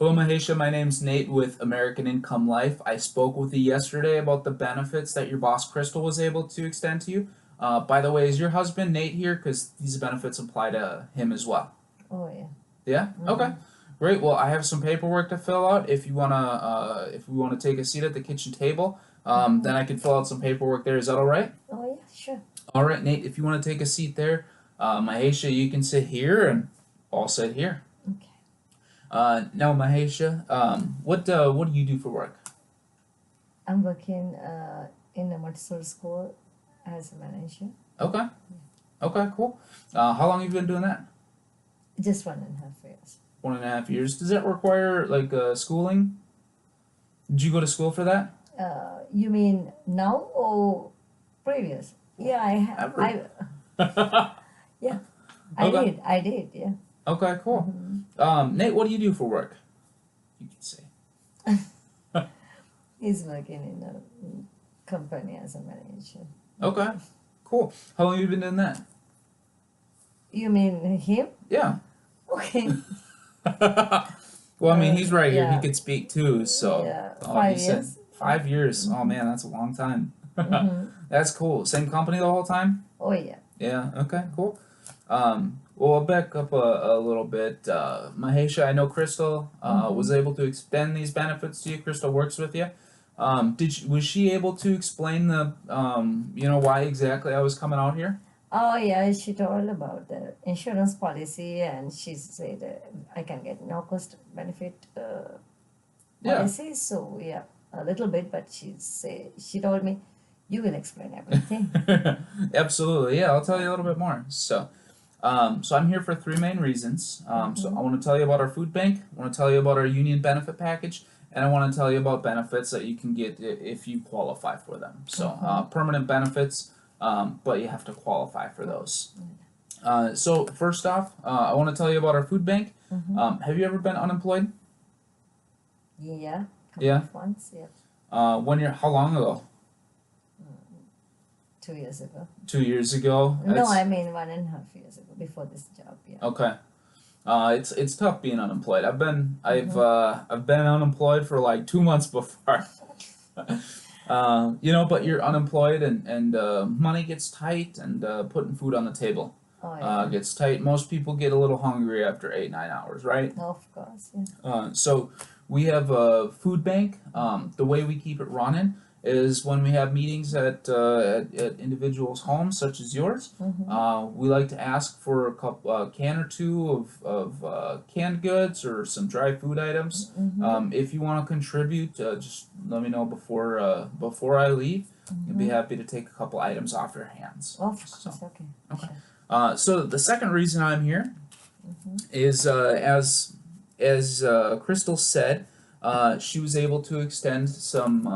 Hello, Mahesha. My name's Nate with American Income Life. I spoke with you yesterday about the benefits that your boss Crystal was able to extend to you. By the way, is your husband Nate here? Because these benefits apply to him as well. Oh yeah. Yeah. Okay. Mhm. Great. Well, I have some paperwork to fill out. If we wanna take a seat at the kitchen table, then I can fill out some paperwork there. Is that all right? Oh yeah, sure. All right, Nate. If you want to take a seat there, Mahesha, you can sit here, and I'll sit here. Okay. Now, Mahesha, what do you do for work? I'm working in a Montessori school as a manager. Okay. Okay, cool. How long have you been doing that? Just 1.5 years. 1.5 years. Does that require like schooling? Did you go to school for that? You mean now or previous? Yeah, Ever? yeah, Okay. I did, yeah. Okay, cool. Nate, what do you do for work? You can say. He's working in a company as a manager. Okay, cool. How long have you been doing that? You mean him? Yeah. Okay. Well, I mean, he's right here. He Yeah. could speak too. So, Yeah, oh, 5 years. 5 years. Oh man, that's a long time. Mm-hmm. That's cool. Same company the whole time? Oh yeah. Yeah. Okay. Cool. Well, I'll back up a little bit. Mahesha, I know Crystal was able to extend these benefits to you. Crystal works with you. Was she able to explain why exactly I was coming out here? Oh yeah, she told about the insurance policy, and she said I can get no cost benefit Yeah. policy. So yeah, a little bit, but she told me you will explain everything. Absolutely. Yeah, I'll tell you a little bit more. So I'm here for three main reasons. So I want to tell you about our food bank. I want to tell you about our union benefit package, and I want to tell you about benefits that you can get if you qualify for them. So permanent benefits, but you have to qualify for those. So first off, I want to tell you about our food bank. Have you ever been unemployed? Yeah, couple Yeah. of months. Yeah, How long ago? 2 years ago. 2 years ago. No, I mean 1.5 years ago before this job. Yeah. Okay. It's tough being unemployed. I've been unemployed for like 2 months before. But you're unemployed and money gets tight and putting food on the table Oh yeah. gets tight. Most people get a little hungry after 8-9 hours, right? Of course. Yeah. So we have a food bank. The way we keep it running is when we have meetings at individuals' homes, such as yours. We like to ask for a can or two of canned goods or some dry food items. If you want to contribute, just let me know before I leave. I'd be happy to take a couple items off your hands. Of course. Okay. Okay. Sure. So the second reason I'm here is as Crystal said, she was able to extend some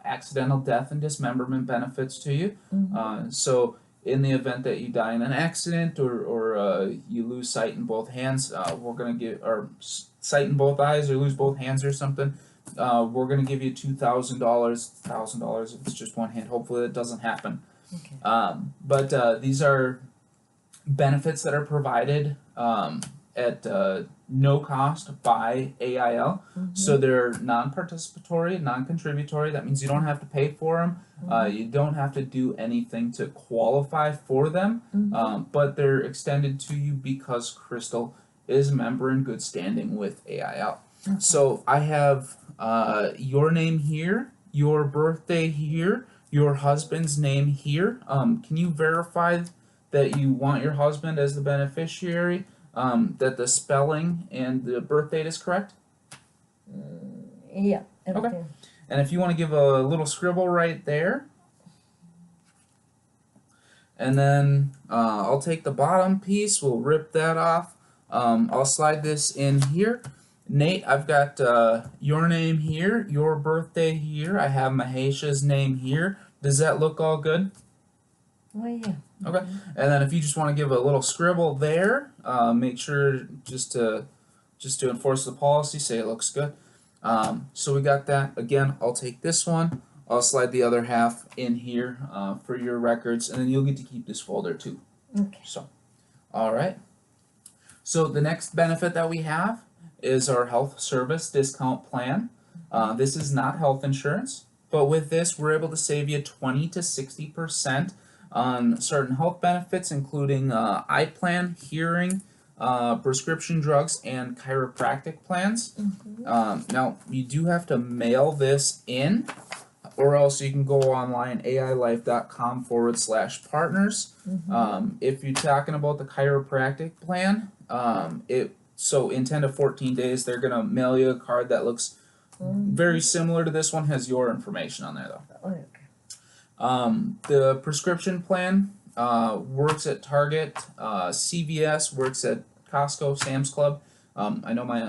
accidental death and dismemberment benefits to you. So in the event that you die in an accident or you lose sight in both hands, we're gonna give or sight in both eyes or lose both hands or something. We're gonna give you $2,000 if it's just one hand. Hopefully that doesn't happen. Okay. But these are benefits that are provided at no cost by AIL. So they're non-participatory, non-contributory. That means you don't have to pay for them. You don't have to do anything to qualify for them. But they're extended to you because Crystal is a member in good standing with AIL. So I have your name here, your birthday here, your husband's name here. Can you verify that you want your husband as the beneficiary? That the spelling and the birth date is correct? Yeah. Okay. And if you want to give a little scribble right there. And then I'll take the bottom piece, we'll rip that off. I'll slide this in here. Nate, I've got your name here, your birthday here. I have Mahesha's name here. Does that look all good? Oh yeah. Okay, and then if you just want to give a little scribble there, make sure just to enforce the policy, say it looks good. So we got that. Again, I'll take this one. I'll slide the other half in here for your records, and then you'll get to keep this folder too. Okay. So, all right. So the next benefit that we have is our health service discount plan. This is not health insurance, but with this, we're able to save you 20 to 60% on certain health benefits, including eye plan, hearing, prescription drugs, and chiropractic plans. Now, you do have to mail this in, or else you can go online, ailife.com/partners. If you're talking about the chiropractic plan, in 10 to 14 days, they're going to mail you a card that looks very similar to this one, has your information on there though. The prescription plan works at Target, CVS, works at Costco, Sam's Club. I know my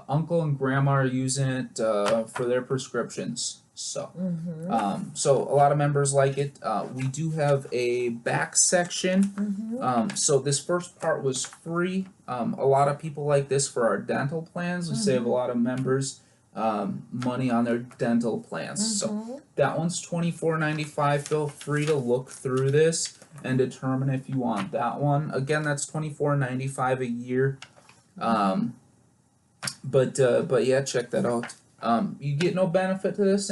uncle and grandma are using it for their prescriptions. So a lot of members like it. We do have a back section. So this first part was free. A lot of people like this for our dental plans. We save a lot of members money on their dental plans. So that one's $24.95. Feel free to look through this and determine if you want that one. Again, that's $24.95 a year. But yeah, check that out. You get no benefit to this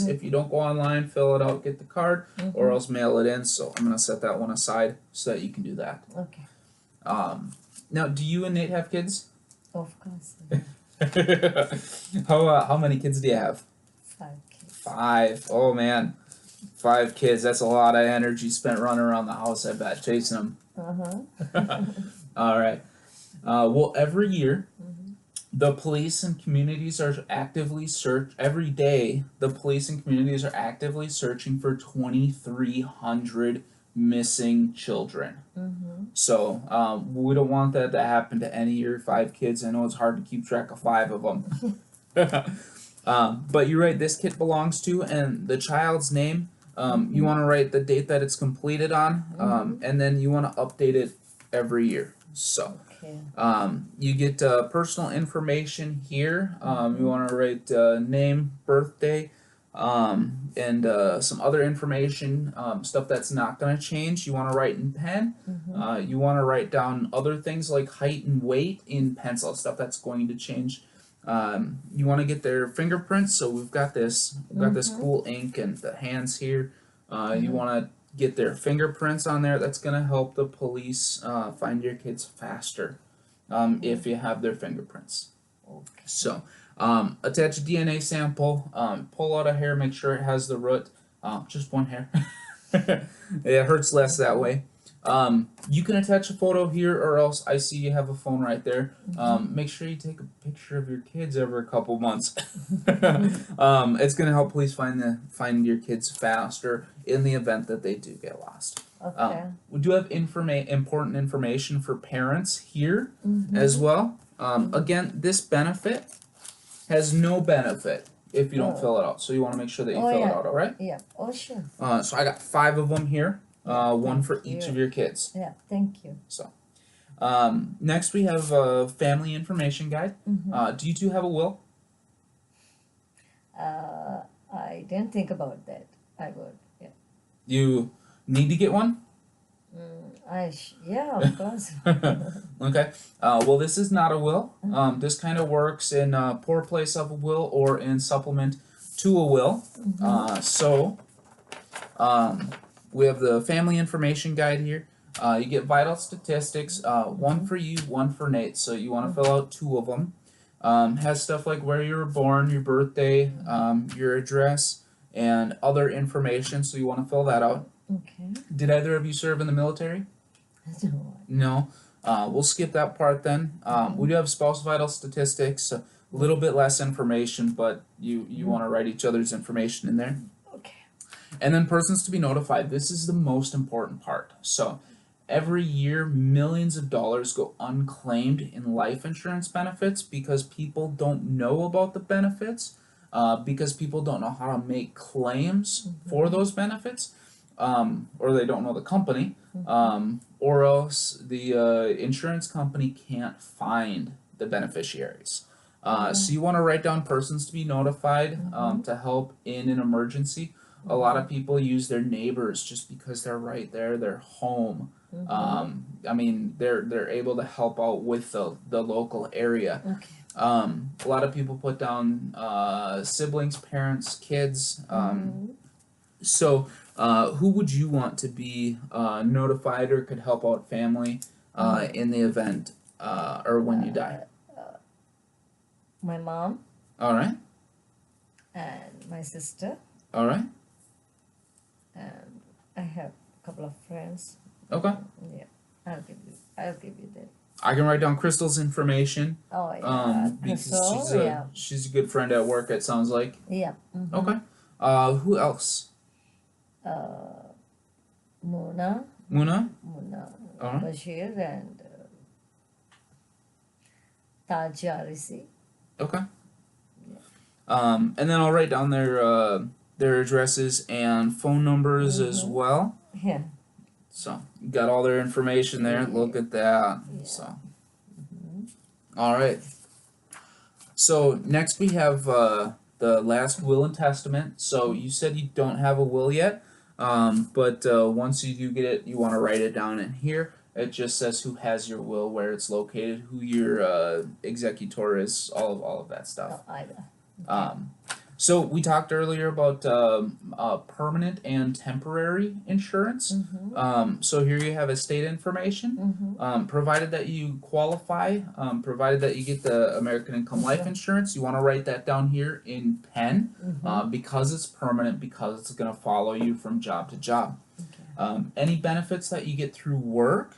if you don't go online, fill it out, get the card, or else mail it in. So I'm gonna set that one aside so that you can do that. Okay. Now, do you and Nate have kids? Of course. How many kids do you have? 5 kids. 5. Oh man, 5 kids. That's a lot of energy spent running around the house. I bet chasing them. All right. Well, every year, the police and communities are actively every day. The police and communities are actively searching for 2,300 missing children. So we don't want that to happen to any of your 5 kids. I know it's hard to keep track of 5 of them. But you're right. This kit belongs to and the child's name. You want to write the date that it's completed on, and then you want to update it every year. So. You get personal information here. You want to write name, birthday, and some other information, stuff that's not going to change. You want to write in pen. You want to write down other things like height and weight in pencil, stuff that's going to change. You want to get their fingerprints. So we've got this cool ink and the hands here. You want to get their fingerprints on there. That's going to help the police find your kids faster if you have their fingerprints. So attach a DNA sample, pull out a hair, make sure it has the root, just one hair. It hurts less that way. You can attach a photo here, or else I see you have a phone right there. Make sure you take a picture of your kids every couple months. It's going to help police find your kids faster in the event that they do get lost. We do have important information for parents here as well. Again, this benefit has no benefit if you don't fill it out. So you want to make sure that you fill it out, all right? Yeah. Oh, sure. So I got 5 of them here. One for each of your kids. Yeah, thank you. So, next we have a family information guide. Do you two have a will? I didn't think about that. I would. Yeah. You need to get one? Yeah, of course. Okay. Well, this is not a will. This kind of works in poor place of a will or in supplement to a will. We have the family information guide here. You get vital statistics, one for you, one for Nate. So you want to fill out 2 of them. Has stuff like where you were born, your birthday, your address, and other information. So you want to fill that out. Okay. Did either of you serve in the military? No. We'll skip that part then. We do have spouse vital statistics, a little bit less information, but you want to write each other's information in there. And then persons to be notified. This is the most important part. So every year, millions of dollars go unclaimed in life insurance benefits because people don't know about the benefits, because people don't know how to make claims for those benefits, or they don't know the company, or else the insurance company can't find the beneficiaries. So you want to write down persons to be notified to help in an emergency. A lot of people use their neighbors just because they're right there, they're home. I mean, they're able to help out with the local area. Okay. A lot of people put down siblings, parents, kids. So, who would you want to be notified or could help out family in the event or when you die? My mom All right, and my sister, all right, and I have a couple of friends. okay. Yeah, I'll give you that. I can write down Crystal's information. Oh yeah, Because Crystal. she's a good friend at work. It sounds like. Yeah. Okay. Who else? Muna, Muna. Muna, All right. Bashir, and Taj Arisi. Okay. And then I'll write down their addresses and phone numbers as well. Yeah. So you got all their information there. Look at that. Yeah. So. All right. So next we have the last will and testament. So you said you don't have a will yet, but once you do get it, you want to write it down in here. It just says who has your will, where it's located, who your executor is, all of that stuff. No, either. So we talked earlier about permanent and temporary insurance. So here you have estate information. Provided that you qualify, provided that you get the American Income Life Insurance, you want to write that down here in pen because it's permanent, because it's going to follow you from job to job. Any benefits that you get through work,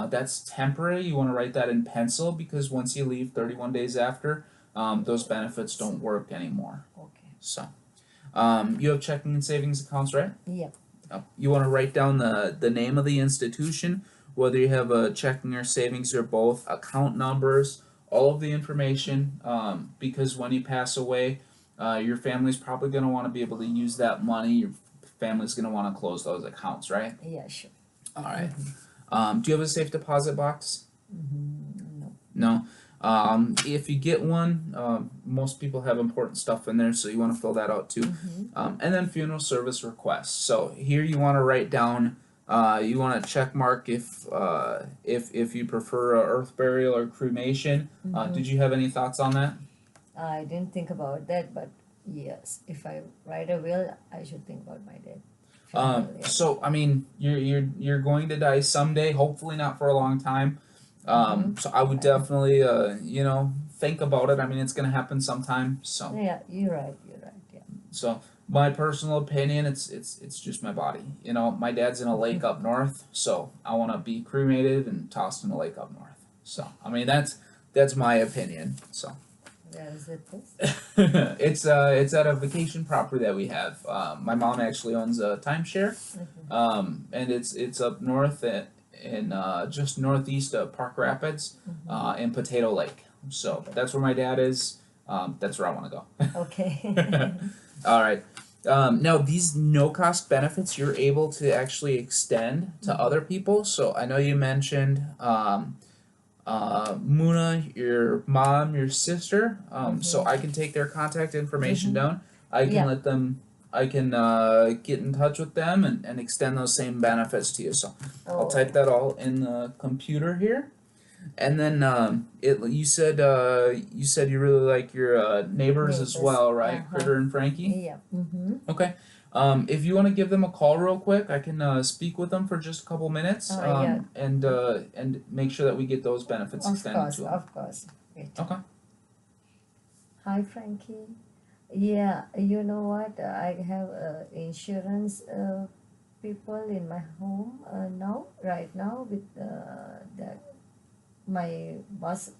that's temporary. You want to write that in pencil because once you leave 31 days after, those benefits don't work anymore. Okay. So, you have checking and savings accounts, right? Yep. You want to write down the name of the institution, whether you have a checking or savings or both, account numbers, all of the information, because when you pass away, your family's probably going to want to be able to use that money. Your family's going to want to close those accounts, right? Yeah, sure. All right. Do you have a safe deposit box? No. No. If you get one, most people have important stuff in there, so you want to fill that out too. And then funeral service requests. So here you want to write down. You want to check mark if you prefer a earth burial or cremation. Did you have any thoughts on that? I didn't think about that, but yes, if I write a will, I should think about my dad. Yeah. So I mean, you're going to die someday. Hopefully not for a long time. So I would definitely think about it. I mean, it's gonna happen sometime. So Yeah, you're right. Yeah. so my personal opinion, it's just my body. You know, my dad's in a lake up north, so I want to be cremated and tossed in a lake up north. So I mean, that's my opinion. So. Where is it? It's at a vacation property that we have. My mom actually owns a timeshare, and it's up north in just northeast of Park Rapids, in Potato Lake. So that's where my dad is. That's where I want to go. Okay. All right. Now these no-cost benefits you're able to actually extend to other people. So I know you mentioned Muna, your mom, your sister. So I can take their contact information down. I can let them. I can get in touch with them and extend those same benefits to you. So I'll type that all in the computer here, and then you said you really like your neighbors as well, right? Critter and Frankie. Yeah. Okay. If you want to give them a call real quick, I can speak with them for just a couple minutes, and make sure that we get those benefits extended to them. Of course. Wait. Okay. Hi, Frankie. Yeah, you know what? I have insurance people in my home right now with my boss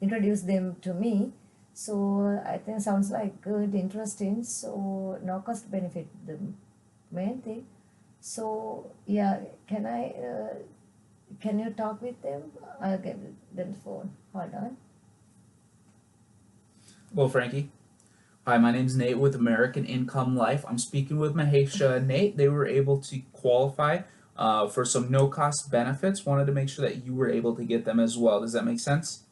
introduced them to me. So I think sounds like good, interesting. So no cost benefit, the main thing. So yeah, can you talk with them? I'll get them the phone. Hold on. Well, Frankie. Hi, my name's Nate with American Income Life. I'm speaking with Mahesha and Nate. They were able to qualify for some no-cost benefits. Wanted to make sure that you were able to get them as well. Does that make sense?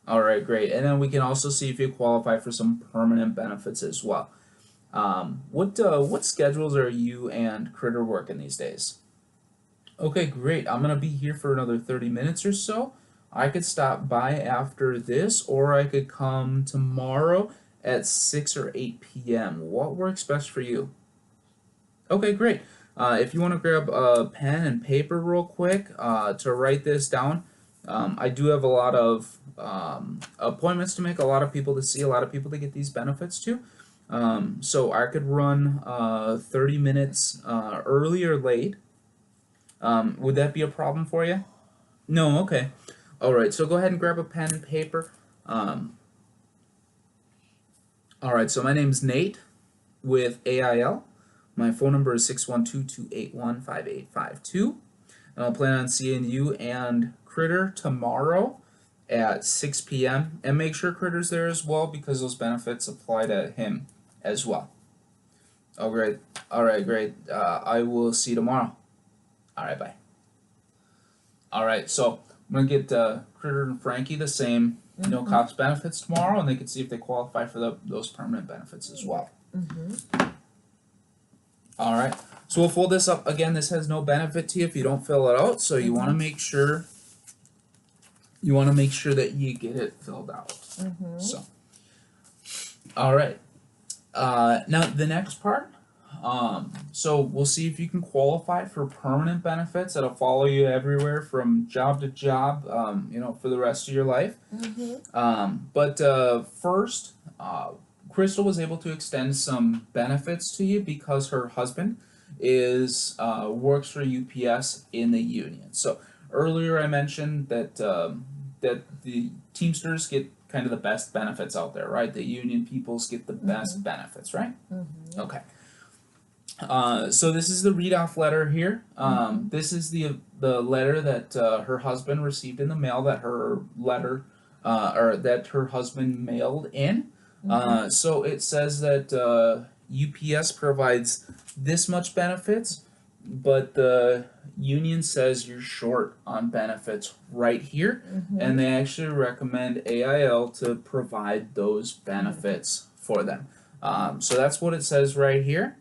All right, great. And then we can also see if you qualify for some permanent benefits as well. What schedules are you and Critter working these days? Okay, great. I'm gonna be here for another 30 minutes or so. I could stop by after this, or I could come tomorrow at 6 or 8 p.m. What works best for you? Okay, great. If you want to grab a pen and paper real quick to write this down, I do have a lot of appointments to make, a lot of people to see, a lot of people to get these benefits to. So I could run 30 minutes early or late. Would that be a problem for you? No, okay. All right, so go ahead and grab a pen and paper. Um, all right, so my name's Nate with AIL. My phone number is 612-281-5852. And I'll plan on seeing you and Critter tomorrow at 6 p.m. And make sure Critter's there as well because those benefits apply to him as well. Oh, great. All right, great. I will see you tomorrow. All right, bye. All right, so I'm going to get Critter and Frankie the same no cost benefits tomorrow, and they can see if they qualify for those permanent benefits as well. All right, so we'll fold this up again. This has no benefit to you if you don't fill it out, so you want to make sure that you get it filled out. So, all right. Now the next part. So we'll see if you can qualify for permanent benefits that'll follow you everywhere from job to job. For the rest of your life. But first, Crystal was able to extend some benefits to you because her husband is works for UPS in the union. So earlier I mentioned that that the Teamsters get kind of the best benefits out there, right? The union peoples get the best benefits, right? Okay. So this is the read-off letter here. This is the letter that her husband received in the mail that her husband mailed in. So it says that UPS provides this much benefits, but the union says you're short on benefits right here, and they actually recommend AIL to provide those benefits for them. So that's what it says right here.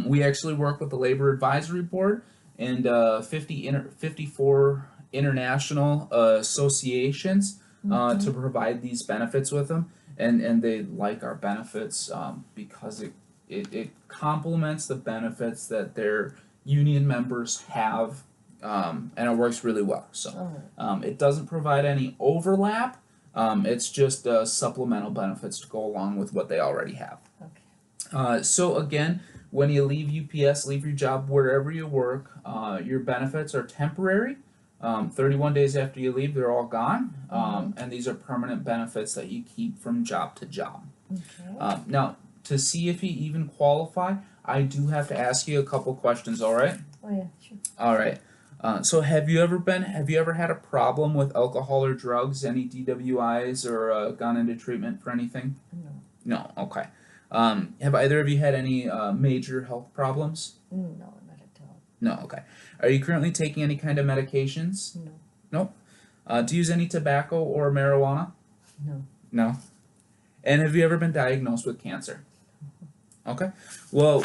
We actually work with the Labor Advisory Board and 54 international associations to provide these benefits with them, and they like our benefits because it complements the benefits that their union members have, and it works really well. So it doesn't provide any overlap. It's just supplemental benefits to go along with what they already have. So again, when you leave UPS, leave your job wherever you work, your benefits are temporary. 31 days after you leave, they're all gone. And these are permanent benefits that you keep from job to job. Now, to see if you even qualify, I do have to ask you a couple questions, all right? Oh, yeah, sure. All right. So have you ever had a problem with alcohol or drugs, any DWIs, or gone into treatment for anything? No. No, okay. Have either of you had any major health problems? No, not at all. No, okay. Are you currently taking any kind of medications? No. Nope. Do you use any tobacco or marijuana? No. No. And have you ever been diagnosed with cancer? Okay. Well,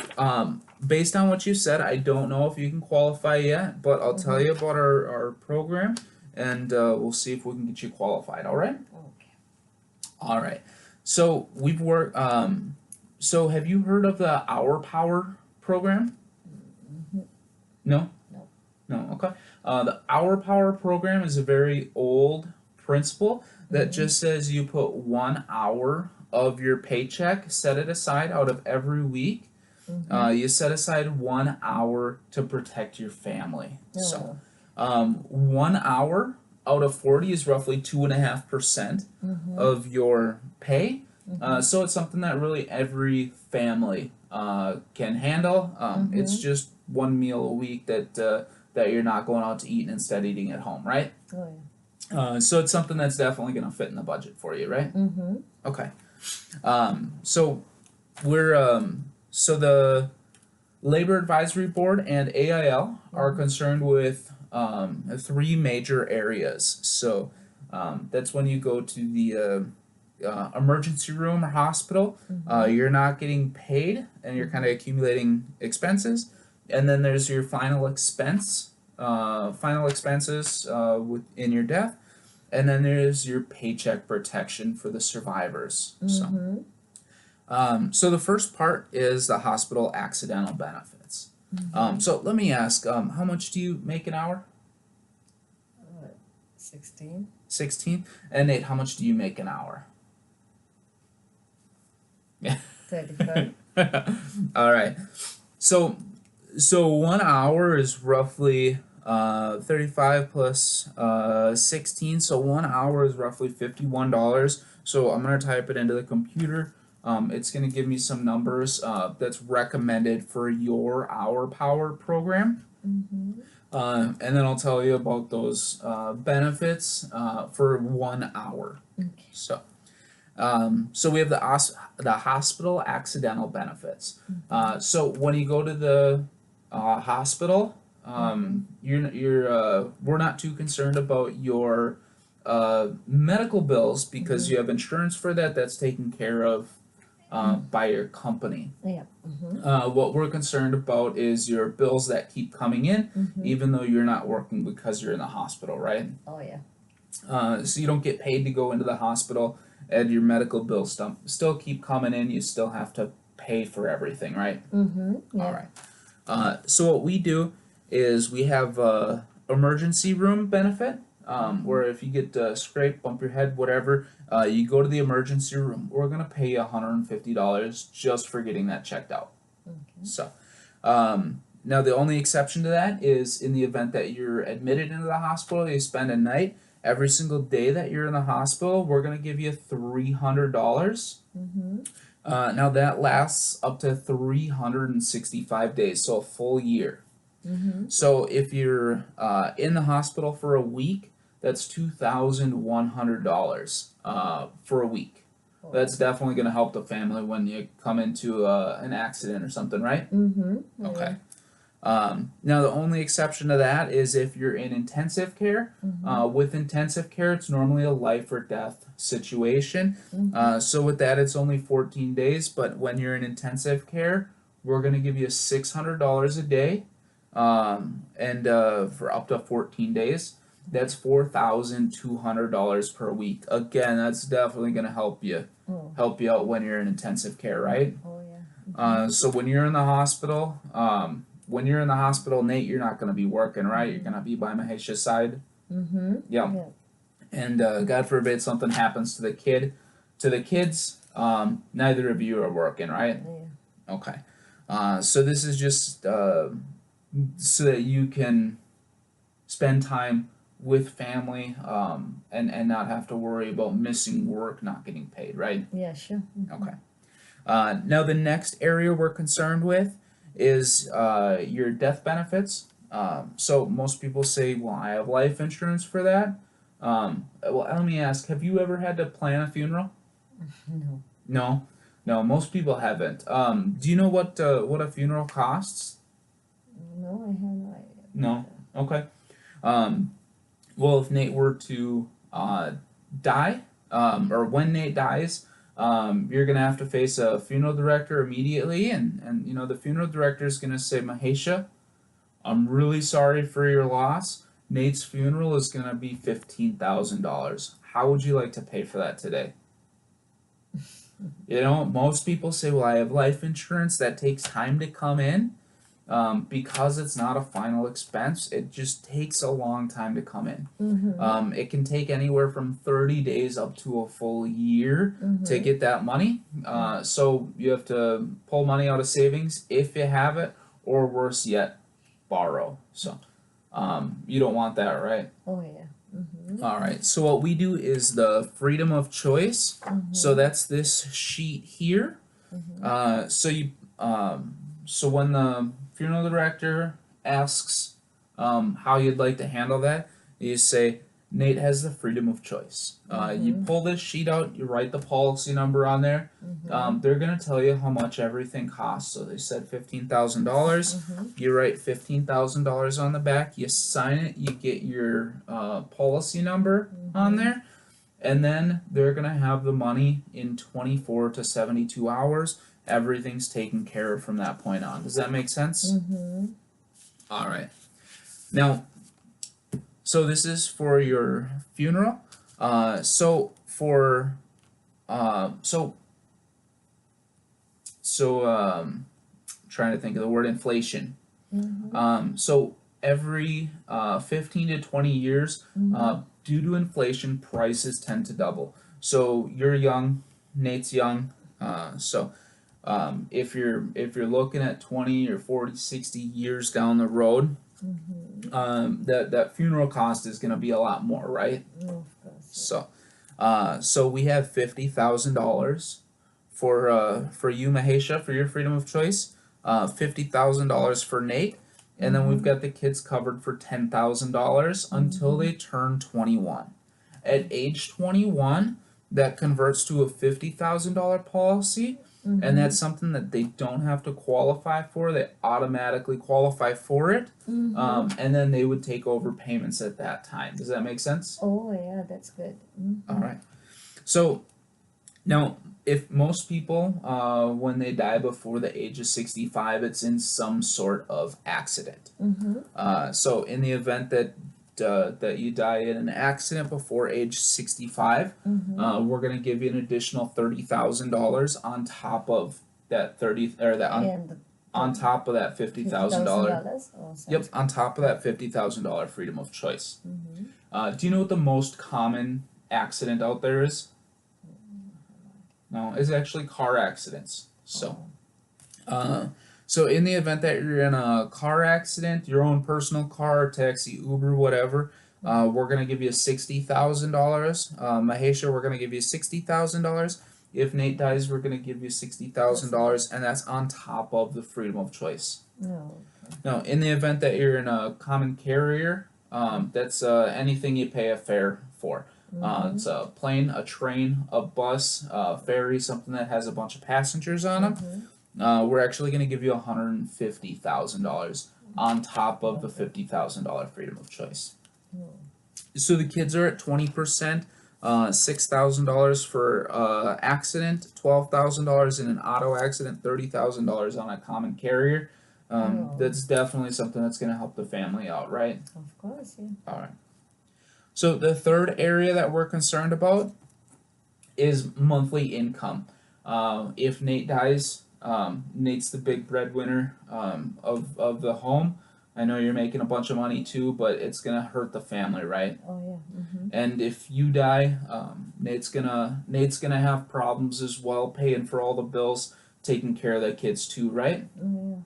based on what you said, I don't know if you can qualify yet, but I'll tell you about our program, and we'll see if we can get you qualified, all right? Okay. All right. So we've worked. So have you heard of the Our Power program? No? No. No, okay. The Our Power program is a very old principle that just says you put 1 hour of your paycheck, set it aside out of every week. You set aside 1 hour to protect your family. So 1 hour out of 40 is roughly 2.5% of your pay. So it's something that really every family can handle. It's just one meal a week that you're not going out to eat and instead eating at home, right? Oh, yeah. So it's something that's definitely going to fit in the budget for you, right? Okay. So the Labor Advisory Board and AIL are concerned with 3 major areas. So that's when you go to the emergency room or hospital, you're not getting paid and you're kind of accumulating expenses. and then there's your final expenses in your death, and then there's your paycheck protection for the survivors. Mm-hmm. So the first part is the hospital accidental benefits. So let me ask, how much do you make an hour? 16. 16. And Nate, how much do you make an hour? 35. All right. So 1 hour is roughly 35 plus 16. So 1 hour is roughly $51. So I'm gonna type it into the computer. It's gonna give me some numbers that's recommended for your hour power program. Mm-hmm. And then I'll tell you about those benefits for 1 hour. Okay. So we have the hospital accidental benefits. So when you go to the hospital, we're not too concerned about your medical bills because you have insurance for that. That's taken care of by your company. Yeah. Mm-hmm. What we're concerned about is your bills that keep coming in, even though you're not working because you're in the hospital, right? Oh yeah. So you don't get paid to go into the hospital, and your medical bills still keep coming in. You still have to pay for everything, right? Mm-hmm. Yeah. All right. So what we do is we have a emergency room benefit, where if you get scraped, bump your head, whatever, you go to the emergency room. We're gonna pay you $150 just for getting that checked out. Okay. So, now the only exception to that is in the event that you're admitted into the hospital, you spend a night. Every single day that you're in the hospital, we're gonna give you $300. Mm-hmm. Now that lasts up to 365 days, so a full year. Mm-hmm. So if you're in the hospital for a week, that's $2,100 for a week. Oh. That's definitely going to help the family when you come into an accident or something, right? Mm-hmm. Yeah. Okay. Now the only exception to that is if you're in intensive care. With intensive care, it's normally a life or death situation. So with that, it's only 14 days. But when you're in intensive care, we're going to give you $600 a day, and for up to 14 days. That's $4,200 per week. Again, that's definitely going to help you out when you're in intensive care, right? Oh yeah. So when you're in the hospital, Nate, you're not going to be working, right? You're going to be by Mahesha's side. Mm-hmm. Yeah. And God forbid something happens to the kids. Neither of you are working, right? Yeah. Okay. So this is just so that you can spend time with family, and not have to worry about missing work, not getting paid, right? Yeah. Sure. Okay. Now the next area we're concerned with is your death benefits. So most people say, well, I have life insurance for that. Well, let me ask, have you ever had to plan a funeral? No. No, most people haven't. Do you know what a funeral costs? No, I have no idea. No. Okay. Well, if Nate were to die, or when Nate dies, you're gonna have to face a funeral director immediately, and the funeral director is gonna say, Mahesha, I'm really sorry for your loss. Nate's funeral is gonna be $15,000. How would you like to pay for that today? Most people say, well, I have life insurance. That takes time to come in. Because it's not a final expense, it just takes a long time to come in. It can take anywhere from 30 days up to a full year to get that money. So you have to pull money out of savings if you have it, or worse yet, borrow. So you don't want that, right? Oh yeah. All right. So what we do is the freedom of choice. So that's this sheet here. So when the funeral director asks how you'd like to handle that, you say, Nate has the freedom of choice. You pull this sheet out, you write the policy number on there. They're going to tell you how much everything costs. So they said $15,000. You write $15,000 on the back, you sign it, you get your policy number on there. And then they're going to have the money in 24 to 72 hours. everything's taken care of from that point on. Does that make sense? Mm-hmm. All right. Now, so this is for your funeral. So for so trying to think of the word inflation. Mm-hmm. So every 15 to 20 years, Mm-hmm. due to inflation, prices tend to double. So you're young, Nate's young. If you're looking at 20 or 40, 60 years down the road, Mm-hmm. that funeral cost is going to be a lot more, right? Of course. So we have $50,000 for you, Mahesha, for your freedom of choice. $50,000 for Nate, and then we've Mm-hmm. got the kids covered for $10,000 until Mm-hmm. they turn 21. At age 21, that converts to a $50,000 policy, and Mm-hmm. that's something that they don't have to qualify for. They automatically qualify for it, Mm-hmm. and then they would take over payments at that time. Does that make sense? Oh yeah, that's good. Mm-hmm. All right. So now, if most people, when they die before the age of 65, it's in some sort of accident. Mm-hmm. So in the event that you die in an accident before age 65, Mm-hmm. we're gonna give you an additional $30,000 on top of that 30 or that And on top of that $50,000. $50,000. Oh, Yep, sounds on top of that $50,000 freedom of choice. Mm-hmm. Do you know what the most common accident out there is? No, it's actually car accidents. So in the event that you're in a car accident, your own personal car, taxi, Uber, whatever, we're gonna give you $60,000. Mahesha, we're gonna give you $60,000. If Nate dies, we're gonna give you $60,000, and that's on top of the freedom of choice. No. Now, in the event that you're in a common carrier, that's anything you pay a fare for. It's a plane, a train, a bus, a ferry, something that has a bunch of passengers on them. Mm-hmm. We're actually going to give you $150,000 on top of the $50,000 freedom of choice. No. So the kids are at 20%, $6,000 for accident, $12,000 in an auto accident, $30,000 on a common carrier. Oh. That's definitely something that's going to help the family out, right? Of course, yeah. All right. So the third area that we're concerned about is monthly income. If Nate dies, Nate's the big breadwinner of the home. I know you're making a bunch of money too, but it's gonna hurt the family, right? Oh yeah. Mm-hmm. And if you die, Nate's gonna have problems as well, paying for all the bills, taking care of the kids too, right? Mm,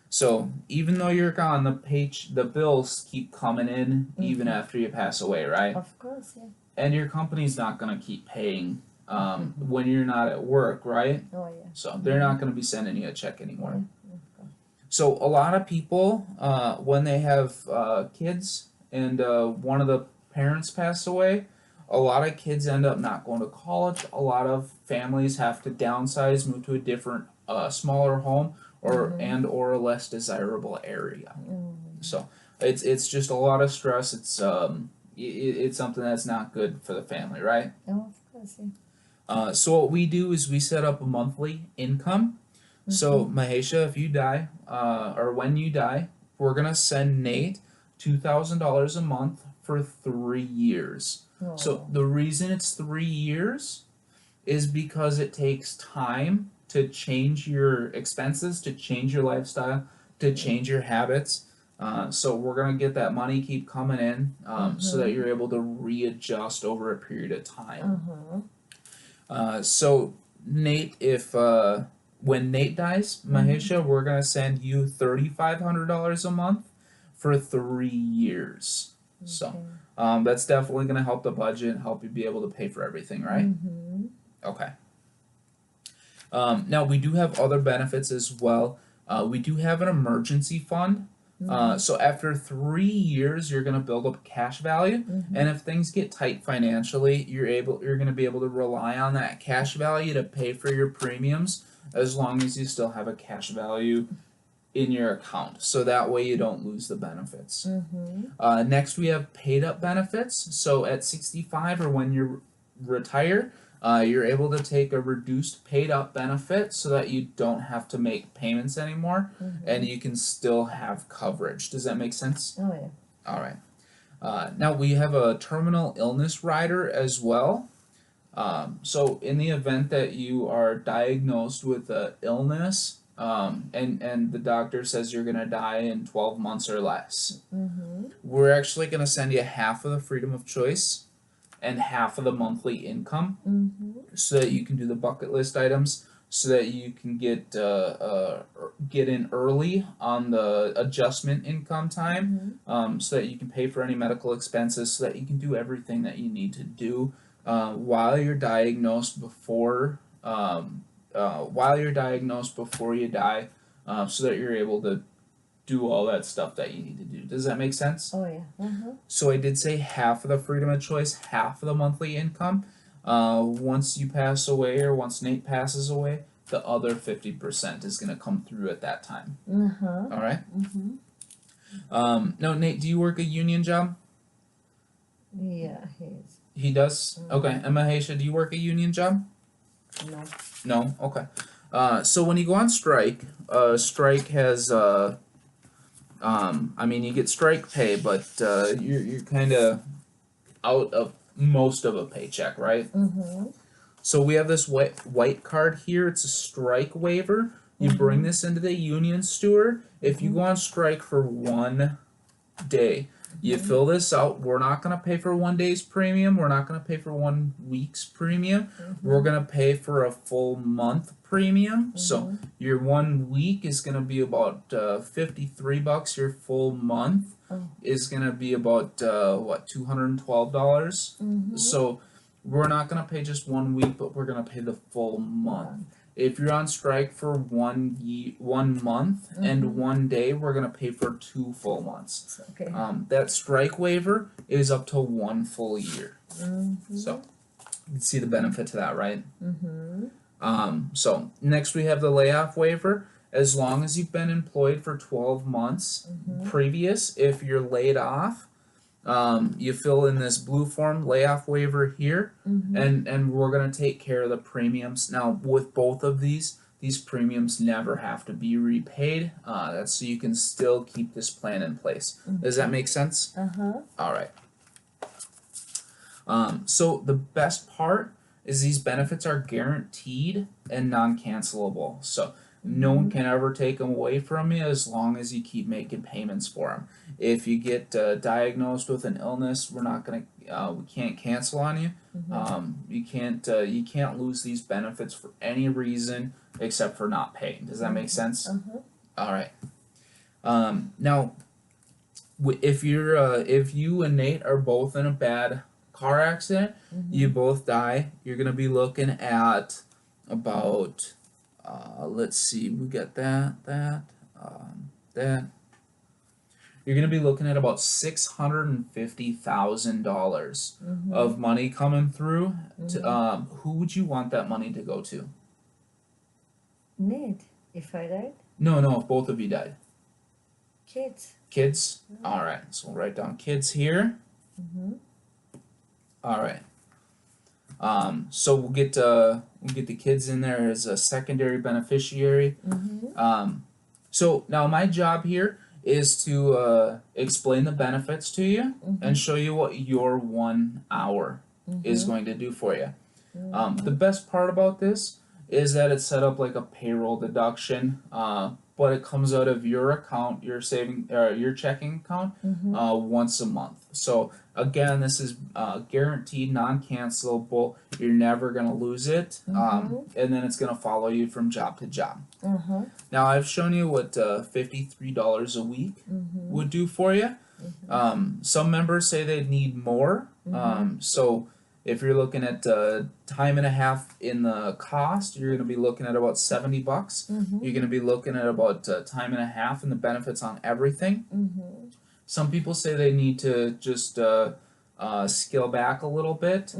So even though you're gone, the bills keep coming in even Mhm. after you pass away, right? yeah. Of course, yeah. And your company's not gonna keep paying when you're not at work, right? Oh yeah. So they're not gonna be sending you a check anymore. Yeah. Of course. So a lot of people, when they have kids and one of the parents pass away, a lot of kids end up not going to college. A lot of families have to downsize, move to a different, smaller home, or a less desirable area. So it's just a lot of stress. It's something that's not good for the family, right? Oh, of course, yeah. So what we do is we set up a monthly income. So Mahesha, if you die, or when you die, we're gonna send Nate $2,000 a month for 3 years. Oh. So the reason it's 3 years is because it takes time to change your expenses, to change your lifestyle, to change your habits. So we're gonna get that money keep coming in, so that you're able to readjust over a period of time. So Nate, if when Nate dies, Mahesha, we're gonna send you $3,500 a month for 3 years. So that's definitely gonna help the budget, help you be able to pay for everything, right? Mm-hmm. Okay. Now we do have other benefits as well. We do have an emergency fund. So after 3 years, you're gonna build up cash value, and if things get tight financially, you're gonna be able to rely on that cash value to pay for your premiums, as long as you still have a cash value in your account. So that way you don't lose the benefits. Next, we have paid up benefits. So at 65 or when you're retire, you're able to take a reduced paid up benefit so that you don't have to make payments anymore, and you can still have coverage. Does that make sense? Oh yeah. All right. Now we have a terminal illness rider as well. So in the event that you are diagnosed with a illness, and the doctor says you're gonna die in 12 months or less, we're actually gonna send you half of the freedom of choice and half of the monthly income, so that you can do the bucket list items, so that you can get in early on the adjustment income time, so that you can pay for any medical expenses, so that you can do everything that you need to do while you're diagnosed before you die, so that you're able to do all that stuff that you need to do. Does that make sense? Oh yeah. So I did say half of the freedom of choice, half of the monthly income. Once you pass away, or once Nate passes away, the other 50% is going to come through at that time. All right. Now, Nate, do you work a union job? Yeah, he is. He does. Okay. And Mahesha, do you work a union job? No. No. Okay. So when you go on strike, strike has I mean, you get strike pay, but you're kind of out of most of a paycheck, right? So we have this white card here. It's a strike waiver. You bring this into the union steward. If you go on strike for 1 day, you fill this out. We're not going to pay for 1 day's premium. We're not going to pay for 1 week's premium. We're going to pay for a full month premium. So your 1 week is going to be about $53. Your full month is going to be about $212. So we're not going to pay just 1 week, but we're going to pay the full month. If you're on strike for 1 month and 1 day, we're gonna pay for 2 full months. Okay. That strike waiver is up to 1 full year. So you can see the benefit to that, right? So next we have the layoff waiver. As long as you've been employed for 12 months previous, if you're laid off, you fill in this blue form, layoff waiver here, and we're going to take care of the premiums. Now, with both of these premiums never have to be repaid. That's so you can still keep this plan in place. Does that make sense? All right. So the best part is these benefits are guaranteed and non-cancelable. So no one can ever take them away from you as long as you keep making payments for them. If you get diagnosed with an illness, we can't cancel on you. You can't lose these benefits for any reason except for not paying. Does that make sense? All right. Now, if you and Nate are both in a bad car accident, you both die, you're gonna be looking at about let's see, we got that. You're gonna be looking at about $650,000 of money coming through. Who would you want that money to go to? Nate, if I died? No, if both of you died. Kids. Kids? All right, so we'll write down kids here. All right. So we'll get the kids in there as a secondary beneficiary. So now my job here is to explain the benefits to you and show you what your 1 hour is going to do for you. The best part about this is that it's set up like a payroll deduction, but it comes out of your account, your checking account, once a month. So again, this is guaranteed, non-cancelable. You're never gonna lose it, and then it's gonna follow you from job to job. Now I've shown you what $53 a week would do for you. Some members say they need more. So if you're looking at time and a half in the cost, you're going to be looking at about $70. You're going to be looking at about time and a half in the benefits on everything. Some people say they need to just scale back a little bit.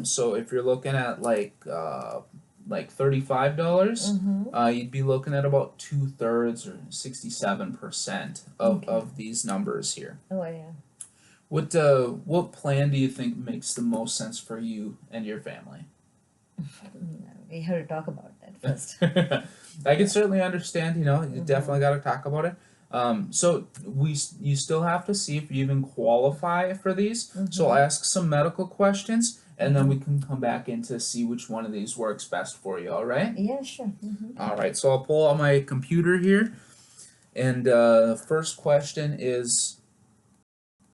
So if you're looking at like $35, you'd be looking at about 2/3 or 67% of these numbers here. Oh yeah. What plan do you think makes the most sense for you and your family? We have to talk about that first. I can certainly understand. You know, you Mhm. definitely got to talk about it. So you still have to see if you even qualify for these. So I'll ask some medical questions, and then we can come back in to see which one of these works best for you. All right. Yeah, sure. All right. So I'll pull out my computer here, and first question is,